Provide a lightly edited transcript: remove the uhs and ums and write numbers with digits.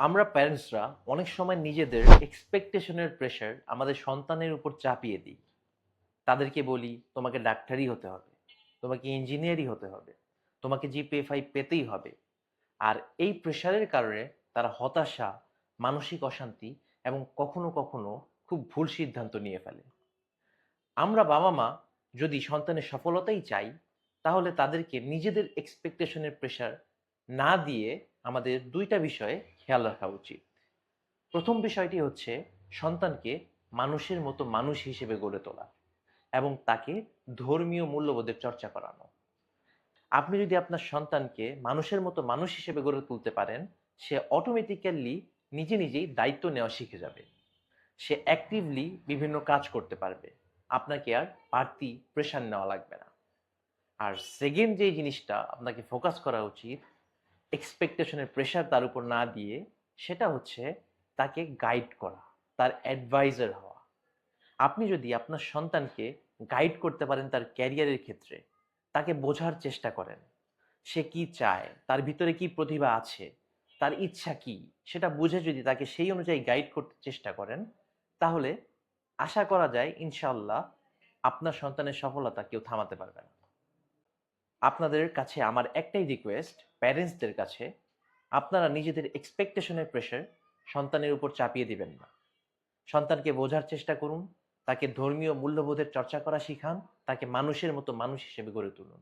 আমরা প্যারেন্টসরা অনেক সময় নিজেদের এক্সপেকটেশনের প্রেশার আমাদের সন্তানের উপর চাপিয়ে দিই। তাদেরকে বলি, তোমাকে ডাক্তারই হতে হবে, তোমাকে ইঞ্জিনিয়ারই হতে হবে, তোমাকে জিপিএ 5 পেতেই হবে। আর এই প্রেশারের কারণে তারা হতাশা, মানসিক অশান্তি এবং কখনো কখনো খুব ভুল সিদ্ধান্ত নিয়ে ফেলে। আমরা বাবা মা যদি সন্তানের সফলতাই চাই, তাহলে তাদেরকে নিজেদের এক্সপেকটেশনের প্রেশার না দিয়ে আমাদের দুইটা বিষয়ে খেয়াল রাখা উচিত। প্রথম বিষয়টি হচ্ছে সন্তানকে মানুষের মতো মানুষ হিসেবে গড়ে তোলা এবং তাকে ধর্মীয় মূল্যবোধের চর্চা করানো। আপনি যদি আপনার সন্তানকে মানুষের মতো মানুষ হিসেবে গড়ে তুলতে পারেন, সে অটোমেটিক্যালি নিজে নিজেই দায়িত্ব নেওয়া শিখে যাবে। সে অ্যাক্টিভলি বিভিন্ন কাজ করতে পারবে। আপনাকে আর বাড়তি প্রেশার নেওয়া লাগবে না। আর সেকেন্ড যে জিনিসটা আপনাকে ফোকাস করা উচিত, এক্সপেকটেশনের প্রেশার তার উপর না দিয়ে, সেটা হচ্ছে তাকে গাইড করা, তার অ্যাডভাইজার হওয়া। আপনি যদি আপনার সন্তানকে গাইড করতে পারেন তার ক্যারিয়ারের ক্ষেত্রে, তাকে বোঝার চেষ্টা করেন, সে কি চায়, তার ভিতরে কি প্রতিভা আছে, তার ইচ্ছা কি, সেটা বুঝে যদি তাকে সেই অনুযায়ী গাইড করতে চেষ্টা করেন, তাহলে আশা করা যায় ইনশাআল্লাহ আপনার সন্তানের সফলতা কেউ থামাতে পারবে না। আপনাদের কাছে আমার একটাই রিকোয়েস্ট, প্যারেন্টসদের কাছে, আপনারা নিজেদের এক্সপেকটেশনের প্রেশার সন্তানের উপর চাপিয়ে দিবেন না। সন্তানকে বোঝার চেষ্টা করুন, তাকে ধর্মীয় মূল্যবোধের চর্চা করা শিখান, তাকে মানুষের মতো মানুষ হিসেবে গড়ে তুলুন।